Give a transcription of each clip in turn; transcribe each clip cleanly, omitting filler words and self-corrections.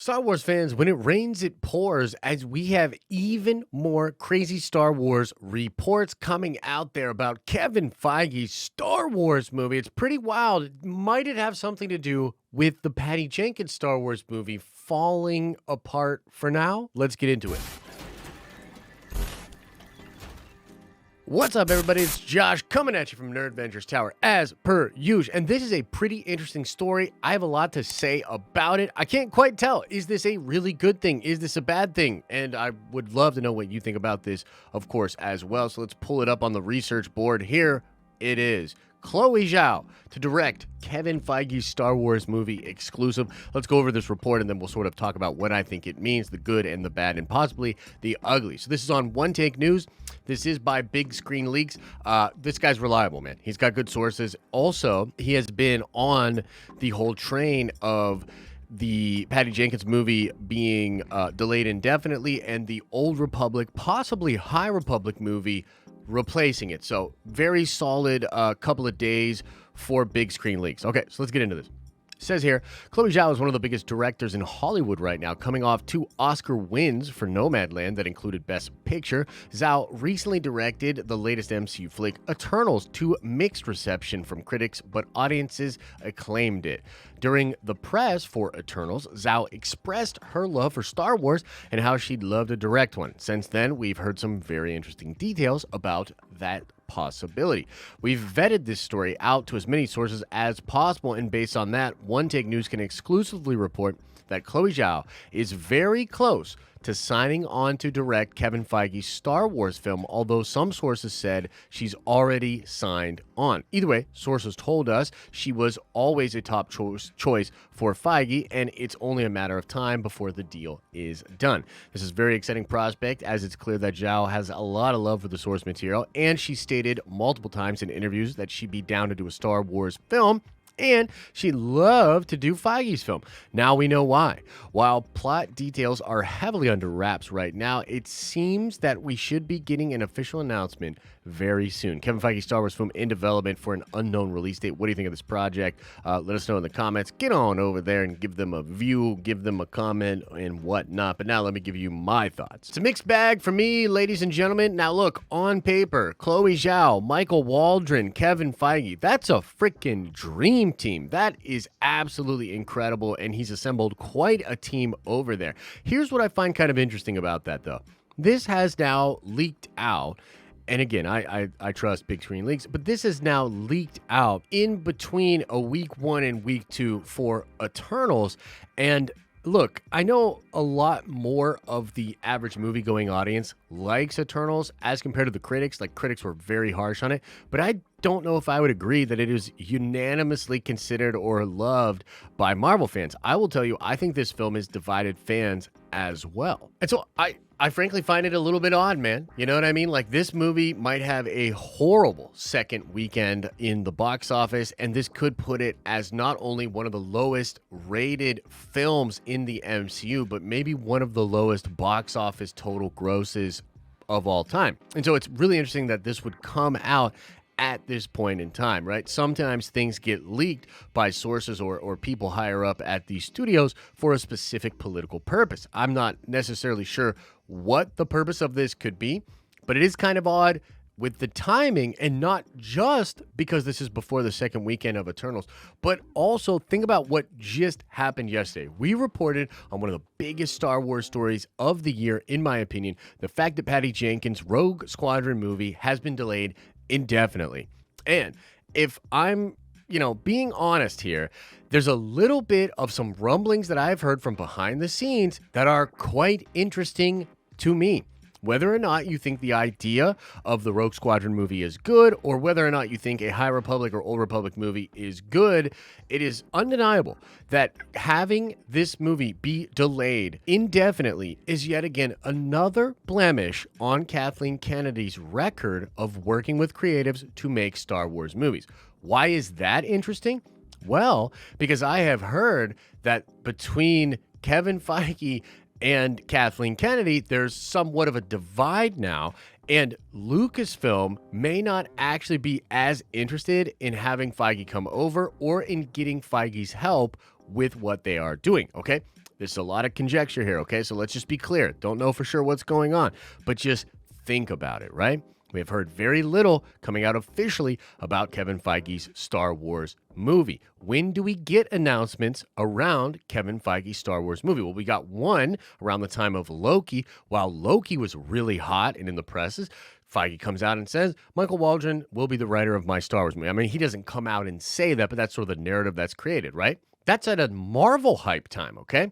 Star Wars fans, when it rains, it pours, as we have even more crazy Star Wars reports coming out there about Kevin Feige's Star Wars movie. It's pretty wild. Might it have something to do with the Patty Jenkins Star Wars movie falling apart for now? Let's get into it. What's up, everybody? It's Josh coming at you from Nerd Ventures Tower as per usual. And this is a pretty interesting story. I have a lot to say about it. I can't quite tell. Is this a really good thing? Is this a bad thing? And I would love to know what you think about this, of course, as well. So let's pull it up on the research board here. It is Chloe Zhao to direct Kevin Feige's Star Wars movie exclusive. Let's go over this report and then we'll sort of talk about what I think it means, the good and the bad, and possibly the ugly. So this is on One Take News. This is by Big Screen Leaks. This guy's reliable, man. He's got good sources. Also, he has been on the whole train of the Patty Jenkins movie being delayed indefinitely and the Old Republic, possibly High Republic movie replacing it. So very solid couple of days for Big Screen Leaks. Okay, so let's get into this. It says here, Chloe Zhao is one of the biggest directors in Hollywood right now, coming off 2 Oscar wins for Nomadland that included Best Picture. Zhao recently directed the latest MCU flick, Eternals, to mixed reception from critics, but audiences acclaimed it. During the press for Eternals, Zhao expressed her love for Star Wars and how she'd love to direct one. Since then, we've heard some very interesting details about that possibility. We've vetted this story out to as many sources as possible, and based on that, One Take News can exclusively report that Chloe Zhao is very close to signing on to direct Kevin Feige's Star Wars film, although some sources said she's already signed on. Either way, sources told us she was always a top choice for Feige, and it's only a matter of time before the deal is done. This is a very exciting prospect, as it's clear that Zhao has a lot of love for the source material, and she stated multiple times in interviews that she'd be down to do a Star Wars film, and she'd love to do Feige's film. Now we know why. While plot details are heavily under wraps right now, it seems that we should be getting an official announcement very soon. Kevin Feige's Star Wars film in development for an unknown release date. What do you think of this project? Let us know in the comments. Get on over there and give them a view, give them a comment, and whatnot. But now let me give you my thoughts. It's a mixed bag for me, ladies and gentlemen. Now look, on paper, Chloe Zhao, Michael Waldron, Kevin Feige, that's a freaking dream team. That is absolutely incredible, and he's assembled quite a team over there. Here's what I find kind of interesting about that, though. This has now leaked out. And again, I trust Big Screen Leaks, but this is now leaked out in between a week 1 and week 2 for Eternals. And look, I know a lot more of the average movie-going audience likes Eternals as compared to the critics. Like, critics were very harsh on it, but I don't know if I would agree that it is unanimously considered or loved by Marvel fans. I will tell you, I think this film has divided fans as well. And so I frankly find it a little bit odd, man. You know what I mean? Like, this movie might have a horrible second weekend in the box office, and this could put it as not only one of the lowest rated films in the MCU, but maybe one of the lowest box office total grosses of all time. And so it's really interesting that this would come out at this point in time, right? Sometimes things get leaked by sources or people higher up at the studios for a specific political purpose. I'm not necessarily sure what the purpose of this could be, but it is kind of odd with the timing, and not just because this is before the second weekend of Eternals, but also think about what just happened yesterday. We reported on one of the biggest Star Wars stories of the year, in my opinion, the fact that Patty Jenkins' Rogue Squadron movie has been delayed indefinitely. And if I'm, being honest here, there's a little bit of some rumblings that I've heard from behind the scenes that are quite interesting to me. Whether or not you think the idea of the Rogue Squadron movie is good, or whether or not you think a High Republic or Old Republic movie is good, it is undeniable that having this movie be delayed indefinitely is yet again another blemish on Kathleen Kennedy's record of working with creatives to make Star Wars movies. Why is that interesting? Well, because I have heard that between Kevin Feige and Kathleen Kennedy, there's somewhat of a divide now, and Lucasfilm may not actually be as interested in having Feige come over or in getting Feige's help with what they are doing, okay? There's a lot of conjecture here, okay? So let's just be clear. Don't know for sure what's going on, but just think about it, right? We have heard very little coming out officially about Kevin Feige's Star Wars movie. When do we get announcements around Kevin Feige's Star Wars movie? Well, we got one around the time of Loki. While Loki was really hot and in the presses, Feige comes out and says, Michael Waldron will be the writer of my Star Wars movie. I mean, he doesn't come out and say that, but that's sort of the narrative that's created, right? That's at a Marvel hype time, okay?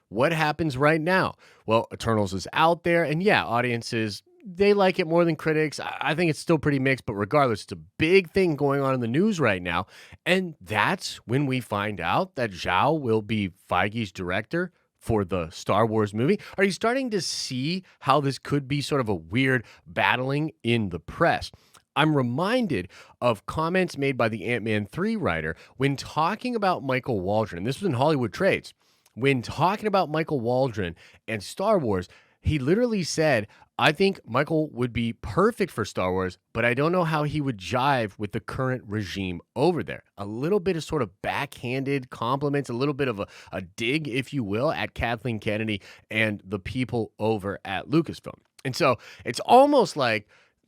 What happens right now? Well, Eternals is out there, and yeah, audiences, they like it more than critics. I think it's still pretty mixed, but regardless, it's a big thing going on in the news right now. And that's when we find out that Zhao will be Feige's director for the Star Wars movie. Are you starting to see how this could be sort of a weird battling in the press? I'm reminded of comments made by the Ant-Man 3 writer when talking about Michael Waldron, and this was in Hollywood Trades. When talking about Michael Waldron and Star Wars, he literally said, I think Michael would be perfect for Star Wars, but I don't know how he would jive with the current regime over there. A little bit of sort of backhanded compliments, a little bit of a dig, if you will, at Kathleen Kennedy and the people over at Lucasfilm. And so it's almost like,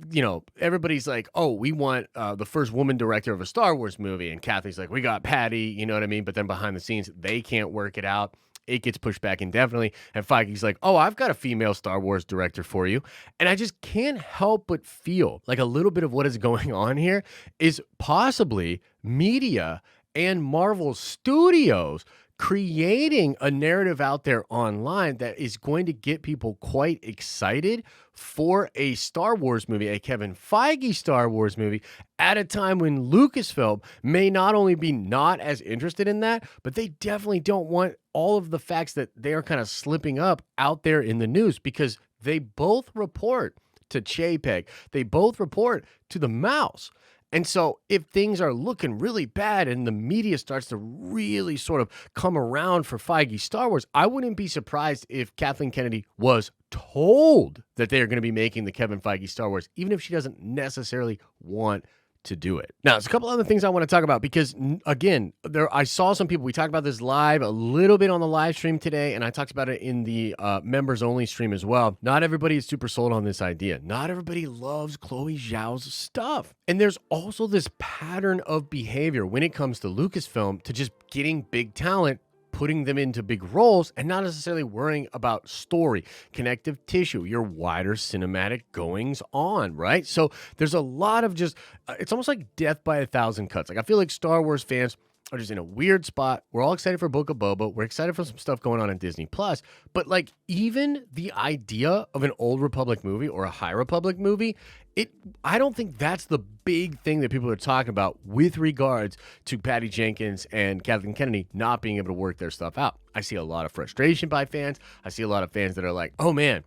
you know, everybody's like, oh, we want the first woman director of a Star Wars movie. And Kathy's like, we got Patty, you know what I mean? But then behind the scenes, they can't work it out. It gets pushed back indefinitely. And Feige's like, oh, I've got a female Star Wars director for you. And I just can't help but feel like a little bit of what is going on here is possibly media and Marvel Studios creating a narrative out there online that is going to get people quite excited for a Star Wars movie, a Kevin Feige Star Wars movie, at a time when Lucasfilm may not only be not as interested in that, but they definitely don't want all of the facts that they are kind of slipping up out there in the news, because they both report to Chapek. They both report to the Mouse. And so if things are looking really bad and the media starts to really sort of come around for Feige Star Wars, I wouldn't be surprised if Kathleen Kennedy was told that they are going to be making the Kevin Feige Star Wars, even if she doesn't necessarily want to do it. Now, there's a couple other things I want to talk about because, again, I saw some people, we talked about this live a little bit on the live stream today, and I talked about it in the members-only stream as well. Not everybody is super sold on this idea. Not everybody loves Chloe Zhao's stuff. And there's also this pattern of behavior when it comes to Lucasfilm to just getting big talent, putting them into big roles, and not necessarily worrying about story, connective tissue, your wider cinematic goings on, right? So there's a lot of just, it's almost like death by a thousand cuts. Like, I feel like Star Wars fans are just in a weird spot. We're all excited for Book of Boba. We're excited for some stuff going on Disney Plus. But like, even the idea of an Old Republic movie or a High Republic movie, I don't think that's the big thing that people are talking about with regards to Patty Jenkins and Kathleen Kennedy not being able to work their stuff out. I see a lot of frustration by fans. I see a lot of fans that are like, oh man,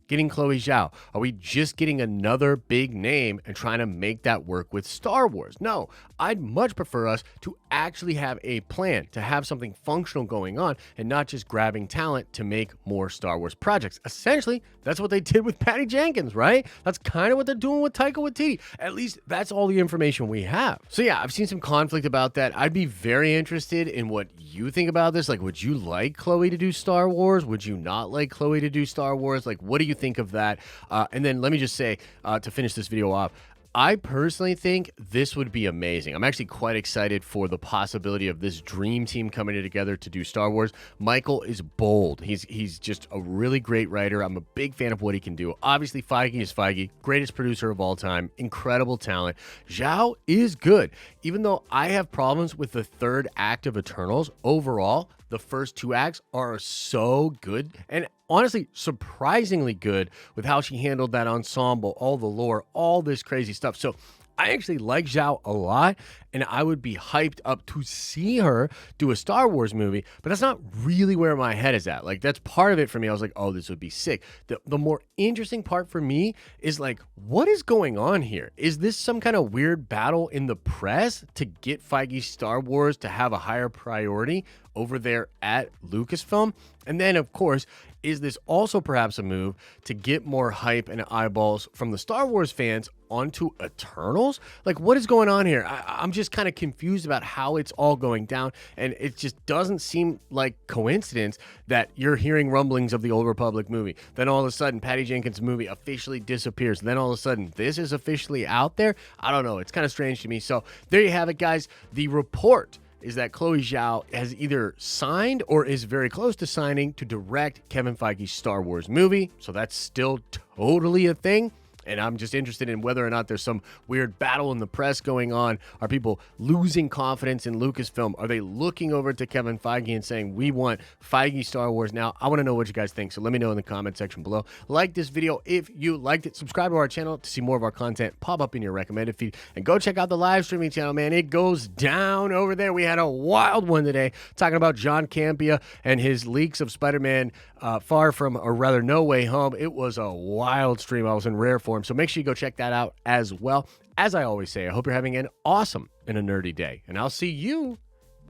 getting Chloe Zhao. Are we just getting another big name and trying to make that work with Star Wars? No, I'd much prefer us to actually have a plan, to have something functional going on and not just grabbing talent to make more Star Wars projects. Essentially, that's what they did with Patty Jenkins, right? That's kind of what they're doing with Taika Waititi. At least that's all the information we have. So yeah, I've seen some conflict about that. I'd be very interested in what you think about this. Like, would you like Chloe to do Star Wars? Would you not like Chloe to do Star Wars? Like, what do you think of that? And then let me just say, to finish this video off, I personally think this would be amazing. I'm actually quite excited for the possibility of this dream team coming together to do Star Wars. Michael is bold. He's just a really great writer. I'm a big fan of what he can do. Obviously, Feige is Feige, greatest producer of all time, incredible talent. Zhao is good. Even though I have problems with the third act of Eternals, overall, the first two acts are so good, and honestly, surprisingly good with how she handled that ensemble, all the lore, all this crazy stuff. So I actually like Zhao a lot, and I would be hyped up to see her do a Star Wars movie, but that's not really where my head is at. Like, that's part of it for me. I was like, oh, this would be sick. The more interesting part for me is like, what is going on here? Is this some kind of weird battle in the press to get Feige's Star Wars to have a higher priority over there at Lucasfilm? And then, of course, Is this also perhaps a move to get more hype and eyeballs from the Star Wars fans onto Eternals? Like, what is going on here? I'm just kind of confused about how it's all going down, and it just doesn't seem like coincidence that you're hearing rumblings of the Old Republic movie. Then all of a sudden, Patty Jenkins' movie officially disappears. Then all of a sudden, this is officially out there. I don't know. It's kind of strange to me. So there you have it, guys. The report is that Chloe Zhao has either signed or is very close to signing to direct Kevin Feige's Star Wars movie. So that's still totally a thing. And I'm just interested in whether or not there's some weird battle in the press going on. Are people losing confidence in Lucasfilm? Are they looking over to Kevin Feige and saying, we want Feige Star Wars now? I want to know what you guys think, so let me know in the comment section below. Like this video if you liked it. Subscribe to our channel to see more of our content pop up in your recommended feed. And go check out the live streaming channel, man. It goes down over there. We had a wild one today talking about John Campea and his leaks of Spider-Man Far From, or rather No Way Home. It was a wild stream. I was in rare form. So make sure you go check that out as well. As I always say, I hope you're having an awesome and a nerdy day. And I'll see you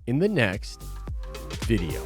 in the next video.